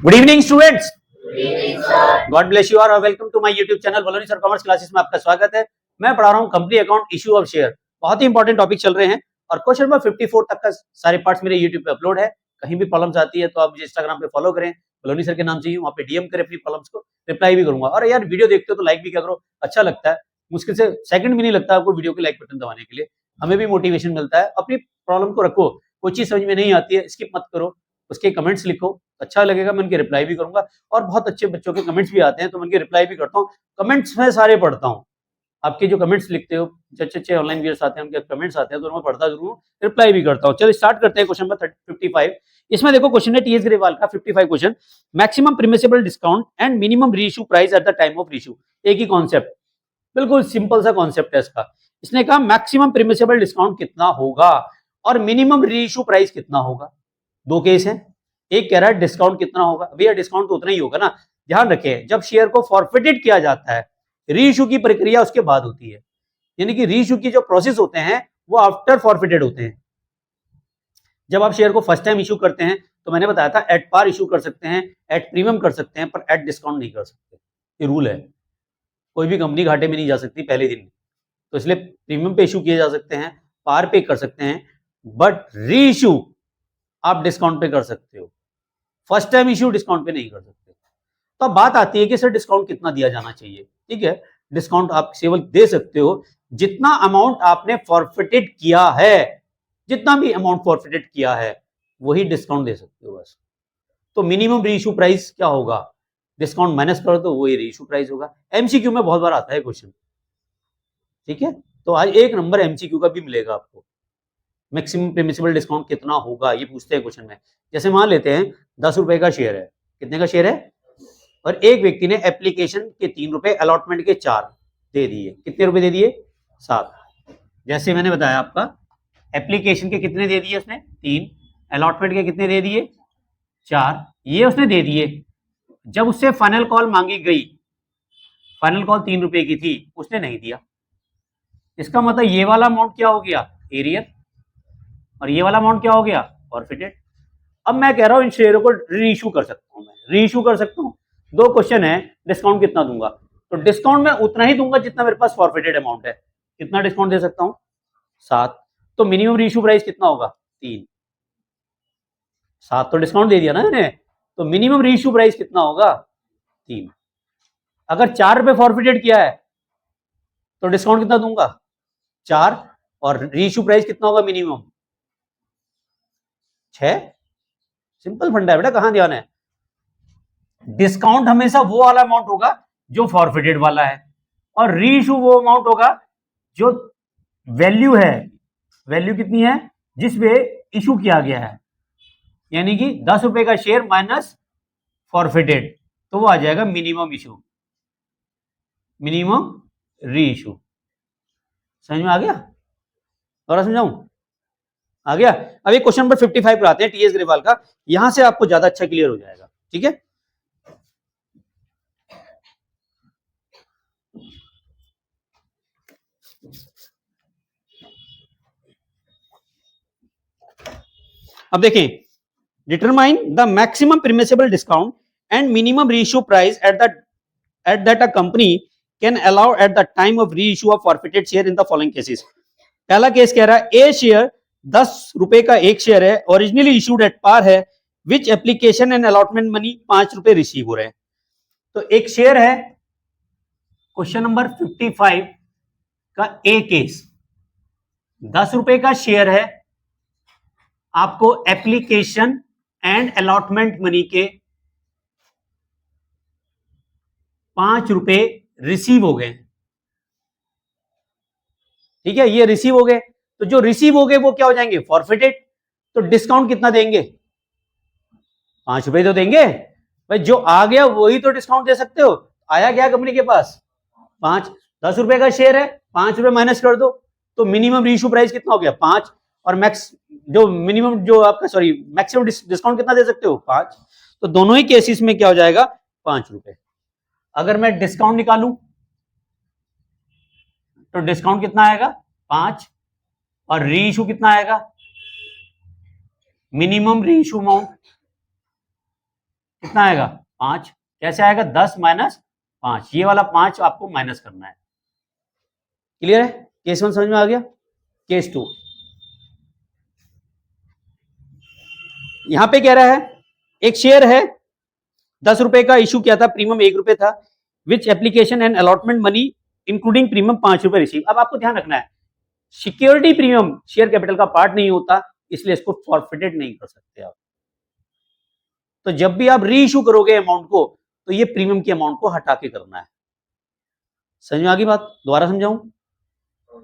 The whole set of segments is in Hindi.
Good evening students, God bless you और welcome to my YouTube channel Baloni sir commerce classes में आपका स्वागत है। मैं पढ़ा रहा हूँ company account issue of share. बहुत ही इंपॉर्टेंट टॉपिक चल रहे हैं और क्वेश्चन नंबर 54 तक का सारे पार्ट्स मेरे यूट्यूब पे अपलोड है। कहीं भी प्रॉब्लम्स आती है तो आप मुझे इंस्टाग्राम पे फॉलो करें, बलोनी सर के नाम से ही, वहाँ पे डीएम करें अपनी प्रॉब्लम्स को, रिप्लाई भी करूंगा। और यार वीडियो देखते हो तो लाइक भी क्या करो, अच्छा लगता है। मुश्किल से सेकंड भी नहीं लगता आपको वीडियो के लाइक बटन दबाने के लिए, हमें भी मोटिवेशन मिलता है। अपनी प्रॉब्लम को रखो, कोई चीज समझ में नहीं आती है स्किप मत करो, उसके कमेंट्स लिखो, अच्छा लगेगा, मैं उनके रिप्लाई भी करूंगा। और बहुत अच्छे बच्चों के कमेंट्स भी आते हैं तो मैं उनके रिप्लाई भी करता हूँ। कमेंट्स मैं सारे पढ़ता हूँ, आपके जो कमेंट्स लिखते हो, अच्छे ऑनलाइन व्यूअर्स आते हैं, उनके कमेंट्स आते हैं तो मैं पढ़ता जरूर, रिप्लाई भी करता हूँ। चलो स्टार्ट करते हैं क्वेश्चन नंबर 55। इसमें देखो क्वेश्चन है टीएस ग्रेवाल का 55 question, maximum permissible discount and minimum reissue price at the time of reissue. एक ही कॉन्सेप्ट, बिल्कुल सिंपल सा कॉन्सेप्ट है इसका। इसने कहा मैक्सिमम परमिसिबल डिस्काउंट कितना होगा और मिनिमम रीइश्यू प्राइस कितना होगा। दो केस हैं, एक कह रहा है डिस्काउंट कितना होगा। भैया डिस्काउंट तो उतना ही होगा ना। ध्यान रखें, जब शेयर को फॉरफिटेड किया जाता है, रीइश्यू की प्रक्रिया उसके बाद होती है, यानी कि रीइश्यू की जो प्रोसेस होते हैं वो आफ्टर फॉरफिटेड होते हैं। जब आप शेयर को फर्स्ट टाइम इशू करते हैं तो मैंने बताया था एट पार इशू कर सकते हैं, एट प्रीमियम कर सकते हैं, पर एट डिस्काउंट नहीं कर सकते। ये रूल है, कोई भी कंपनी घाटे में नहीं जा सकती पहले दिन। तो इसलिए प्रीमियम पे इशू किए जा सकते हैं, पार पे कर सकते हैं, बट रीइश्यू आप डिस्काउंट पे कर सकते हो। फर्स्ट टाइम इश्यू डिस्काउंट पे नहीं कर सकते। तो अब बात आती है कि सर डिस्काउंट कितना दिया जाना चाहिए। ठीक है, डिस्काउंट आप केवल दे सकते हो जितना अमाउंट आपने फॉरफिटेड किया है, जितना भी अमाउंट फॉरफिटेड किया है वही डिस्काउंट दे सकते हो बस। तो मिनिमम रीइश्यू प्राइस क्या होगा, डिस्काउंट माइनस करो तो वही रीइश्यू प्राइस होगा। एमसीक्यू में बहुत बार आता है क्वेश्चन। ठीक है, तो आज एक नंबर एमसीक्यू का भी मिलेगा आपको। मैक्सिमम परमिसिबल डिस्काउंट कितना होगा ये पूछते हैं क्वेश्चन में। जैसे मान लेते हैं 10 रुपए का शेयर है, कितने का शेयर है, और एक व्यक्ति ने एप्लीकेशन के 3 रुपए, अलॉटमेंट के 4 दे दिए। कितने रुपए दे दिए, 7। जैसे मैंने बताया आपका, एप्लीकेशन के कितने दे दिए उसने, 3, अलॉटमेंट के कितने दे दिए, 4, ये उसने दे दिए। जब उससे फाइनल कॉल मांगी गई, फाइनल कॉल 3 रुपए की थी, उसने नहीं दिया। इसका मतलब ये वाला अमाउंट क्या हो गया, एरियर, और ये वाला अमाउंट क्या हो गया, फॉरफिटेड। अब मैं कह रहा हूं इन शेयरों को रीइश्यू कर सकता हूं, मैं रीइश्यू कर सकता हूं। दो क्वेश्चन है, डिस्काउंट कितना दूंगा, तो डिस्काउंट मैं उतना ही दूंगा जितना मेरे पास फॉरफिटेड अमाउंट है। कितना डिस्काउंट दे सकता हूं, 7। तो मिनिमम रीइश्यू प्राइस कितना होगा, 3। 7 तो डिस्काउंट दे दिया ना मैंने, तो मिनिमम रीइश्यू प्राइस कितना होगा, 3। अगर 4 रुपए फॉरफिटेड किया है तो डिस्काउंट कितना दूंगा, 4, और रीइश्यू प्राइस कितना होगा मिनिमम, 6। सिंपल फंडा है बेटा, कहां ध्यान है। डिस्काउंट हमेशा वो वाला अमाउंट होगा जो फॉरफिटेड वाला है, और रीइश्यू वो अमाउंट होगा जो वैल्यू है, वैल्यू कितनी है जिस पे इशू किया गया है। यानी कि 10 रुपए का शेयर माइनस फॉरफिटेड, तो वो आ जाएगा मिनिमम इशू, मिनिमम रीइश्यू। समझ में आ गया, और समझाऊं, आ गया। अब एक क्वेश्चन नंबर 55 पर आते हैं टीएस ग्रेवाल का, यहां से आपको ज्यादा अच्छा क्लियर हो जाएगा। ठीक है, अब देखें, determine the maximum permissible discount and minimum reissue price at that a company can allow at the time of reissue of forfeited share in the following cases. पहला केस कह रहा है ए शेयर 10 रुपए का एक शेयर है, ओरिजिनली इशूड एट पार है, which application and allotment money 5 रुपए रिसीव हो रहे हैं। तो एक शेयर है, क्वेश्चन नंबर 55 का ए केस, 10 रुपए का शेयर है, आपको एप्लीकेशन एंड अलॉटमेंट मनी के 5 रुपए रिसीव हो गए। ठीक है, ये रिसीव हो गए, तो जो रिसीव हो गए वो क्या हो जाएंगे, फॉरफिटेड। तो डिस्काउंट कितना देंगे, 5 रुपए तो देंगे भाई, जो आ गया वही तो डिस्काउंट दे सकते हो। आया क्या कंपनी के पास, 5, 10 रुपए का शेयर है, 5 रुपए माइनस कर दो, तो मिनिमम रीइश्यू प्राइस कितना हो गया, 5, और मैक्स जो मिनिमम जो आपका सॉरी मैक्सिमम डिस्काउंट कितना दे सकते हो, 5। तो दोनों ही केसेस में क्या हो जाएगा, 5 रुपए। अगर मैं डिस्काउंट निकालूं तो डिस्काउंट कितना आएगा, 5, और रीइश्यू कितना आएगा, मिनिमम रीइश्यू अमाउंट कितना आएगा 5। कैसे आएगा 10 माइनस 5, ये वाला 5 आपको माइनस करना है। क्लियर है? केस 1 समझ में आ गया। केस 2 यहां पे कह रहा है एक शेयर है 10 रुपए का, इशू किया था, प्रीमियम 1 रुपए था, which application and allotment money including premium 5 रुपए रिसीव। अब आपको ध्यान रखना है सिक्योरिटी प्रीमियम शेयर कैपिटल का पार्ट नहीं होता, इसलिए इसको फॉरफिटेड नहीं कर सकते आप। तो जब भी आप री इशू करोगे अमाउंट को, तो ये प्रीमियम की अमाउंट को हटा के करना है। समझ में आ गई बात? दोबारा समझाऊं?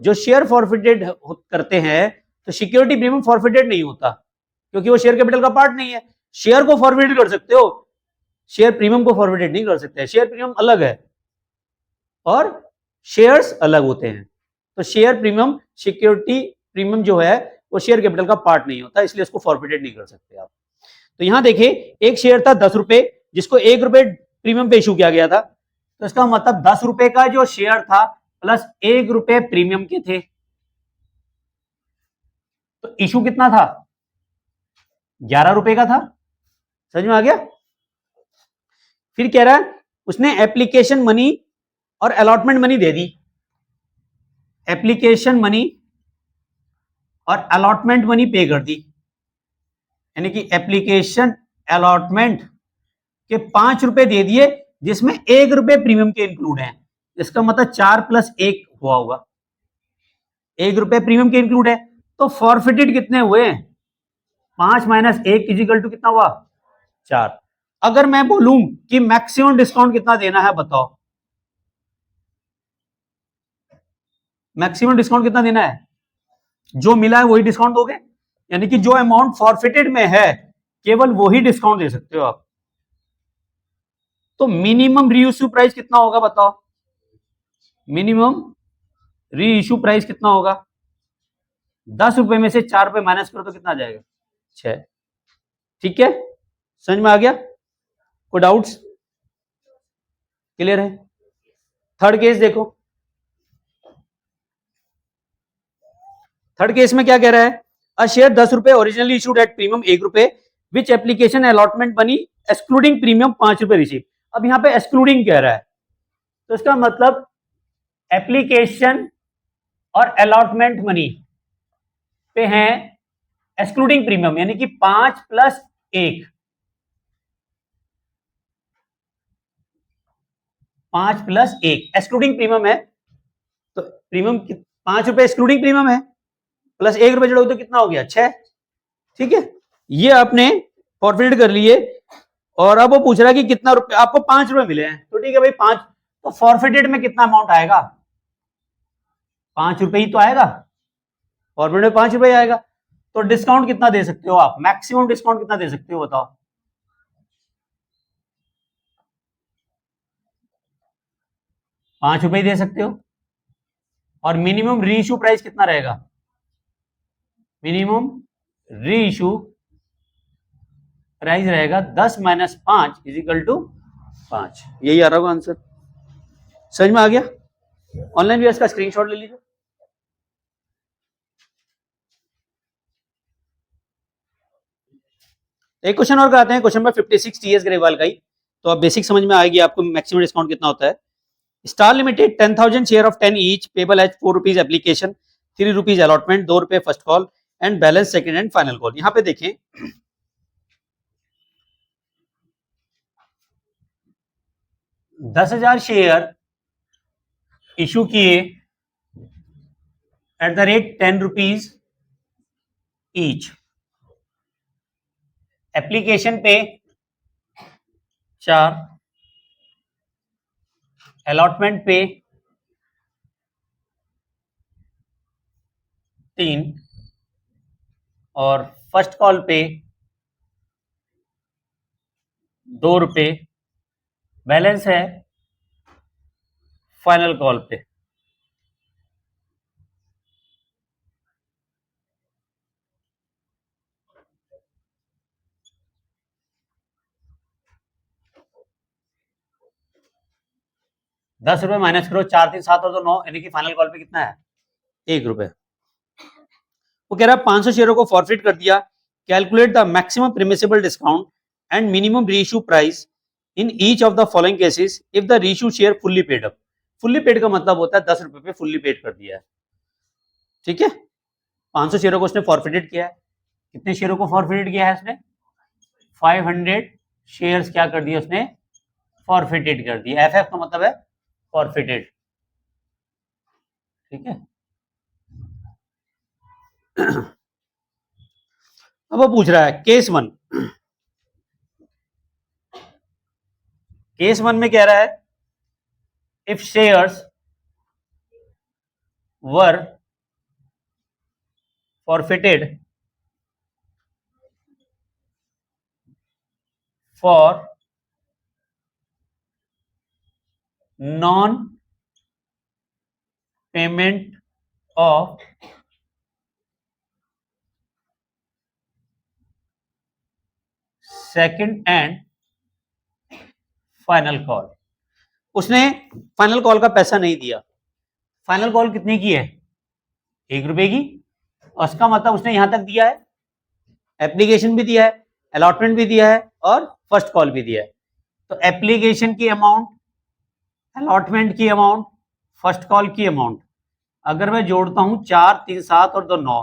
जो शेयर फॉरफिटेड करते हैं तो सिक्योरिटी प्रीमियम फॉरफिटेड नहीं होता, क्योंकि वो शेयर कैपिटल का पार्ट नहीं है। शेयर को फॉरफिटेड कर सकते हो, शेयर प्रीमियम को फॉरफिटेड नहीं कर सकते। शेयर प्रीमियम अलग है और शेयर्स अलग होते हैं। तो शेयर प्रीमियम, सिक्योरिटी प्रीमियम जो है वो शेयर कैपिटल का पार्ट नहीं होता, इसलिए इसको फॉरफिटेड नहीं कर सकते आप। तो यहां देखिए एक शेयर था 10 रुपए, जिसको 1 रुपए प्रीमियम पे इशू किया गया था। तो इसका मतलब 10 रुपए का जो शेयर था प्लस 1 रुपए प्रीमियम के थे, तो इशू कितना था 11 रुपए का था। समझ में आ गया? फिर कह रहा है उसने एप्लीकेशन मनी और अलॉटमेंट मनी दे दी। एप्लीकेशन मनी और अलॉटमेंट मनी पे कर दी, यानी कि एप्लीकेशन अलॉटमेंट के 5 रुपए दे दिए, जिसमें 1 रुपए प्रीमियम के इंक्लूड हैं। इसका मतलब 4 प्लस 1 हुआ होगा, 1 रुपए प्रीमियम के इंक्लूड है। तो फॉरफिटेड कितने हुए? 5 माइनस 1 इजिकल टू कितना हुआ 4। अगर मैं बोलूं कि मैक्सिमम डिस्काउंट कितना देना है, बताओ मैक्सिमम डिस्काउंट कितना देना है? जो मिला है वही डिस्काउंट दोगे, यानी कि जो अमाउंट फॉरफिटेड में है केवल वही डिस्काउंट दे सकते हो आप। तो मिनिमम री इश्यू प्राइस कितना होगा बताओ? मिनिमम री इश्यू प्राइस कितना होगा? 10 रुपए में से 4 रुपए माइनस करो तो कितना आ जाएगा 6। ठीक है, समझ में आ गया? कोई डाउट्स? क्लियर है? थर्ड केस देखो। थर्ड केस में क्या कह रहा है? अ शेयर 10 रुपए ओरिजिनली इशूड एट प्रीमियम 1 रुपए, which application allotment money excluding premium 5 रुपए रिसीव। अब यहां पे एक्सक्लूडिंग कह रहा है, तो इसका मतलब एप्लीकेशन और अलॉटमेंट मनी पे हैं एक्सक्लूडिंग प्रीमियम, यानी कि 5 प्लस 1, 5 प्लस 1 एक्सक्लूडिंग प्रीमियम है। तो प्रीमियम 5 रुपए एक्सक्लूडिंग प्रीमियम है, प्लस 1 रुपए जोड़ोगे तो कितना हो गया 6। ठीक है, ये आपने फॉरफिट कर लिए। और अब वो पूछ रहा है कि कितना रुपए आपको 5 रुपए मिले हैं, तो ठीक है भाई 5, तो फॉरफिटेड में कितना अमाउंट आएगा? 5 रुपए ही तो आएगा, फॉरफिटेड में 5 रुपए आएगा। तो डिस्काउंट कितना दे सकते हो आप? मैक्सिमम डिस्काउंट कितना दे सकते हो बताओ? 5 रुपए ही दे सकते हो। और मिनिमम री इशू प्राइस कितना रहेगा? मिनिमम री इशू प्राइस रहेगा 10 माइनस 5 इजिकल टू 5। यही आ रहा होगा आंसर। समझ में आ गया? ऑनलाइन भी इसका स्क्रीनशॉट ले लीजिए। एक क्वेश्चन और कराते हैं, क्वेश्चन नंबर 56 टीएस ग्रेवाल का ही, तो आप बेसिक समझ में आएगी आपको मैक्सिमम डिस्काउंट कितना होता है। Star Limited 10,000 share of 10 each payable as 4 rupees application, 3 rupees allotment, 2 रुपए first call and balance second and final call. यहां पे देखें 10,000 शेयर इशू किए at the rate 10 rupees each, application पे 4, अलॉटमेंट पे 3 और फर्स्ट कॉल पे 2 रुपए, बैलेंस है फाइनल कॉल पे। दस रुपए माइनस करो, 4 3 7 और 2 9, यानी कि फाइनल कॉल पे कितना है 1 रुपए। वो कह रहा है 500 शेयरों को फॉरफिट कर दिया, calculate the maximum permissible discount and minimum reissue price in each of the following cases if the reissue share fully paid up. fully paid का मतलब होता है 10 रुपए पे fully paid कर दिया है, ठीक है। 500 शेयरों को उसने फॉरफिटेड किया है, कितने शेयरों को फॉरफिटेड किया है उसने? 500 शेयर्स क्या कर दिए उसने? फॉरफिटेड कर दिया। एफएफ का मतलब है फॉरफिटेड, ठीक है। अब वो पूछ रहा है केस 1। केस 1 में कह रहा है if shares were forfeited for non payment of second and final call. उसने फाइनल कॉल का पैसा नहीं दिया। फाइनल कॉल कितने की है? 1 रुपए की। उसका मतलब उसने यहां तक दिया है, एप्लीकेशन भी दिया है, अलॉटमेंट भी दिया है और फर्स्ट कॉल भी दिया है। तो एप्लीकेशन की अमाउंट, अलॉटमेंट की अमाउंट, फर्स्ट कॉल की अमाउंट अगर मैं जोड़ता हूं 4 3 7 और 2 9,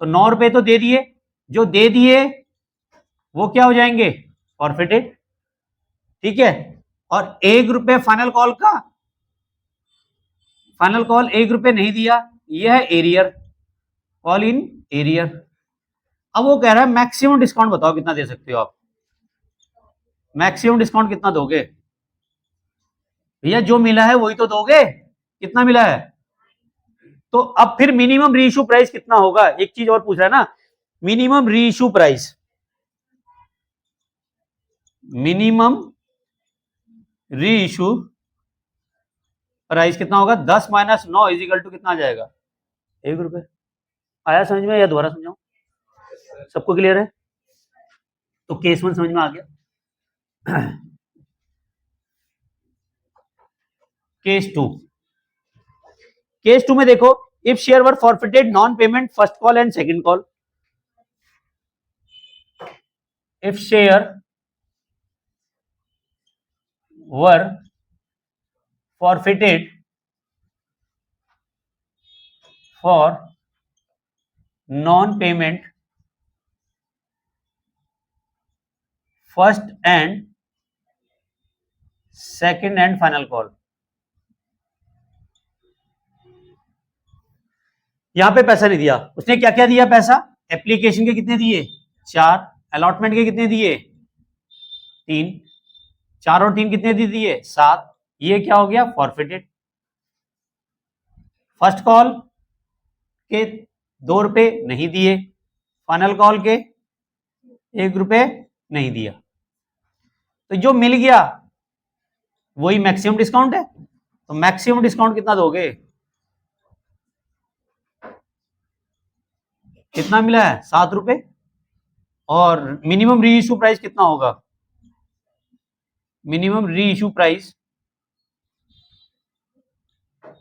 तो 9 रुपए तो दे दिए। जो दे दिए वो क्या हो जाएंगे? फॉरफिटेड, ठीक है। और 1 रुपए फाइनल कॉल का, फाइनल कॉल 1 रुपए नहीं दिया, यह है एरियर, कॉल इन एरियर। अब वो कह रहा है मैक्सिमम डिस्काउंट बताओ कितना दे सकते हो आप? मैक्सिमम डिस्काउंट कितना दोगे? भैया जो मिला है वही तो दोगे, कितना मिला है? तो अब फिर मिनिमम रीइश्यू प्राइस कितना होगा? एक चीज और पूछ रहा है ना, minimum reissue price, minimum reissue price कितना होगा? 10 माइनस 9 इज इक्वल टू कितना आ जाएगा? 1 रुपए। आया समझ में या दोबारा समझाऊं? सबको क्लियर है? तो केस 1 समझ में आ गया। केस 2, केस 2 में देखो if share were forfeited non payment first call and second call. If share were forfeited for non-payment first and second and final call। यहां पे पैसा नहीं दिया उसने, क्या क्या दिया पैसा? एप्लीकेशन के कितने दिए? 4, अलॉटमेंट के कितने दिए? 3, 4 और 3 कितने दे दिए? 7। ये क्या हो गया? फॉरफिटेड। फर्स्ट कॉल के 2 रुपए नहीं दिए, फाइनल कॉल के 1 रुपए नहीं दिया, तो जो मिल गया वही मैक्सिमम डिस्काउंट है। तो मैक्सिमम डिस्काउंट कितना दोगे? कितना मिला है? 7 रुपए। और मिनिमम रीइश्यू प्राइस कितना होगा? Minimum reissue price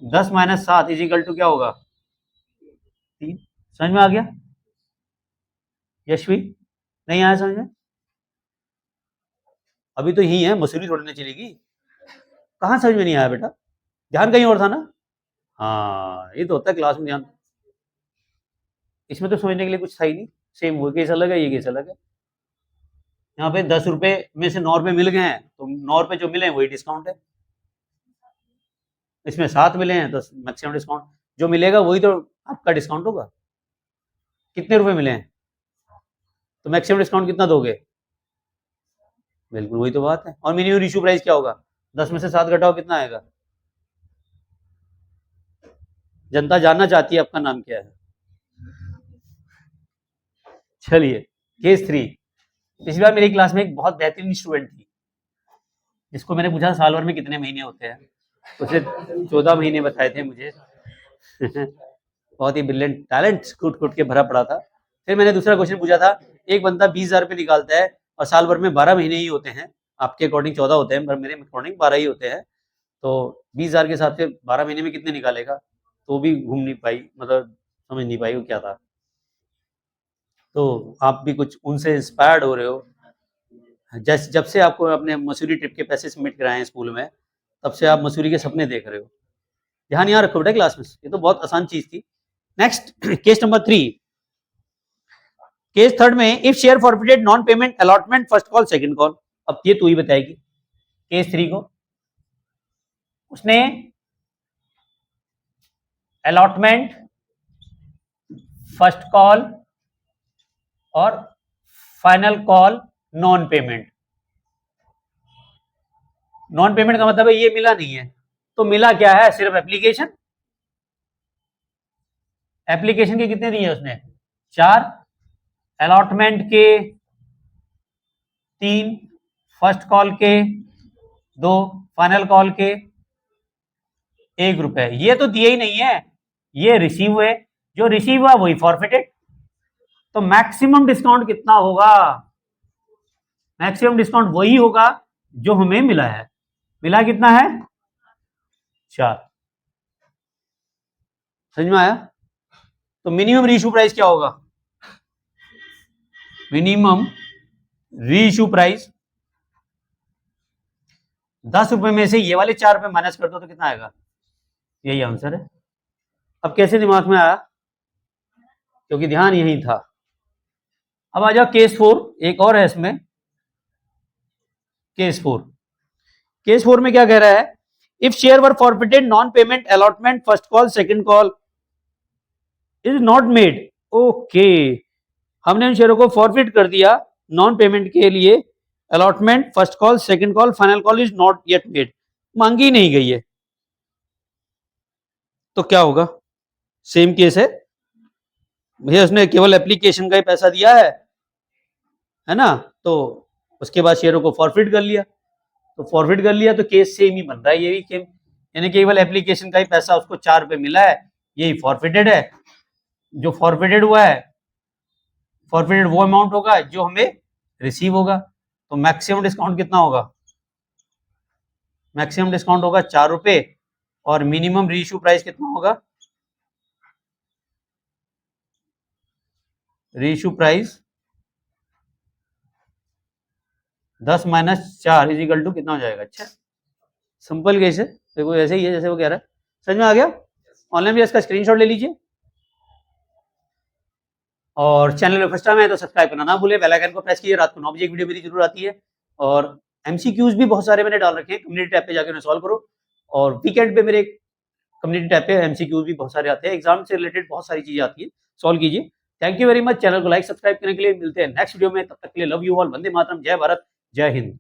10 minus 7 is equal to क्या होगा? 3। समझ में आ गया? यशवी नहीं आया समझ में? अभी तो यही है, मसूरी थोड़ी ना चलेगी। कहां समझ में नहीं आया बेटा? ध्यान कहीं और था ना? हाँ, ये तो होता है क्लास में ध्यान। इसमें तो समझने के लिए कुछ था ही नहीं। सेम वो केस अलग है, ये केस अलग है। यहाँ पे 10 रुपए में से 9 रुपए मिल गए हैं, तो 9 रुपए जो मिले हैं वही डिस्काउंट है। इसमें 7 मिले हैं तो मैक्सिमम डिस्काउंट जो मिलेगा वही तो आपका डिस्काउंट होगा। कितने रुपए मिले हैं तो मैक्सिमम डिस्काउंट कितना दोगे? बिल्कुल वही तो बात है। और मिनिमम इशू प्राइस क्या होगा? 10 में से 7 घटाओ कितना आएगा? जनता जानना चाहती है आपका नाम क्या है। चलिए केस 3। पिछली बार मेरी क्लास में एक बहुत बेहतरीन स्टूडेंट थी जिसको मैंने पूछा साल भर में कितने महीने होते हैं, उसे 14 महीने बताए थे मुझे। बहुत ही ब्रिलियंट टैलेंट कूट कूट के भरा पड़ा था। फिर मैंने दूसरा क्वेश्चन पूछा था, एक बंदा 20,000 रुपये निकालता है और साल भर में 12 महीने ही होते हैं, आपके अकॉर्डिंग 14 होते हैं पर मेरे अकॉर्डिंग 12 ही होते हैं, तो 20,000 के हिसाब से 12 महीने में कितने निकालेगा? तो भी घूम नहीं पाई, मतलब समझ नहीं पाई वो क्या था। तो आप भी कुछ उनसे इंस्पायर्ड हो रहे हो, जब से आपको अपने मसूरी ट्रिप के पैसे सबमिट कराए हैं स्कूल में, तब से आप मसूरी के सपने देख रहे हो। ध्यान यहाँ रखो बेटा क्लास में, ये तो बहुत आसान चीज थी। Next case number 3, case third में if share forfeited non payment allotment first call second call. अब ये तू ही बताएगी। केस 3 को उसने अलॉटमेंट, फर्स्ट कॉल और final call non payment. Non payment का मतलब है ये मिला नहीं है, तो मिला क्या है, सिर्फ एप्लीकेशन। एप्लीकेशन के कितने दिए उसने, 4, अलॉटमेंट के 3, फर्स्ट कॉल के 2, फाइनल कॉल के 1 रुपए। ये तो दिए ही नहीं है, ये रिसीव हुए, जो रिसीव हुआ वही फॉरफिटेड। तो मैक्सिमम डिस्काउंट कितना होगा, मैक्सिमम डिस्काउंट वही होगा जो हमें मिला है। मिला कितना है, 4। समझ में आया? तो मिनिमम रीइश्यू प्राइस क्या होगा, मिनिमम रीइश्यू प्राइस 10 रुपए में से ये वाले 4 रुपए माइनस कर दो तो कितना आएगा, यही आंसर है। अब कैसे दिमाग में आया, क्योंकि ध्यान यही था। अब आ जाओ केस 4, एक और है इसमें, केस 4। केस 4 में क्या कह रहा है, if share were forfeited non payment allotment first call second call is not made. Okay, हमने उन शेयरों को फॉरफिट कर दिया नॉन पेमेंट के लिए, allotment, first call, second call, final call is not yet made, मांगी नहीं गई है, तो क्या होगा, सेम केस है भैया, उसने केवल एप्लीकेशन का ही पैसा दिया है ना, तो उसके बाद शेयरों को फॉरफिट कर लिया, तो फॉरफिट कर लिया तो केस सेम ही बन रहा है, ये भी यानी केवल एप्लीकेशन का ही पैसा उसको 4 रुपए मिला है, यही फॉरफिटेड है। जो फॉरफिटेड हुआ है, फॉरफिटेड वो अमाउंट होगा जो हमें रिसीव होगा। तो मैक्सिमम डिस्काउंट कितना होगा, मैक्सिमम डिस्काउंट होगा 4 रुपए, और मिनिमम रीइश्यू प्राइस कितना होगा, रीइश्यू प्राइस 10 - 4 इजिकल टू कितना हो जाएगा। अच्छा, सिंपल केस है, देखो ऐसे ही है जैसे वो कह रहा है। समझ में आ गया? ऑनलाइन भी इसका स्क्रीनशॉट ले लीजिए, और चैनल में फर्स्ट टाइम है तो सब्सक्राइब करना ना भूले, बेल आइकन को प्रेस कीजिए। रात को 9 बजे एक वीडियो मेरी जरूर आती है, और एमसीक्यूज भी बहुत सारे मैंने डाल रखे हैं, कम्युनिटी टैब पे जाकर उन्हें सॉल्व करो। और वीकेंड पे मेरे कम्युनिटी टैब पे एमसीक्यूज भी बहुत सारे आते हैं, एग्जाम से रिलेटेड बहुत सारी चीजें आती है, सॉल्व कीजिए। Thank you very much, channel को लाइक सब्सक्राइब करने के लिए। मिलते हैं नेक्स्ट वीडियो में, तब तक के लिए love you all, Vande Mataram, जय भारत, जय हिंद।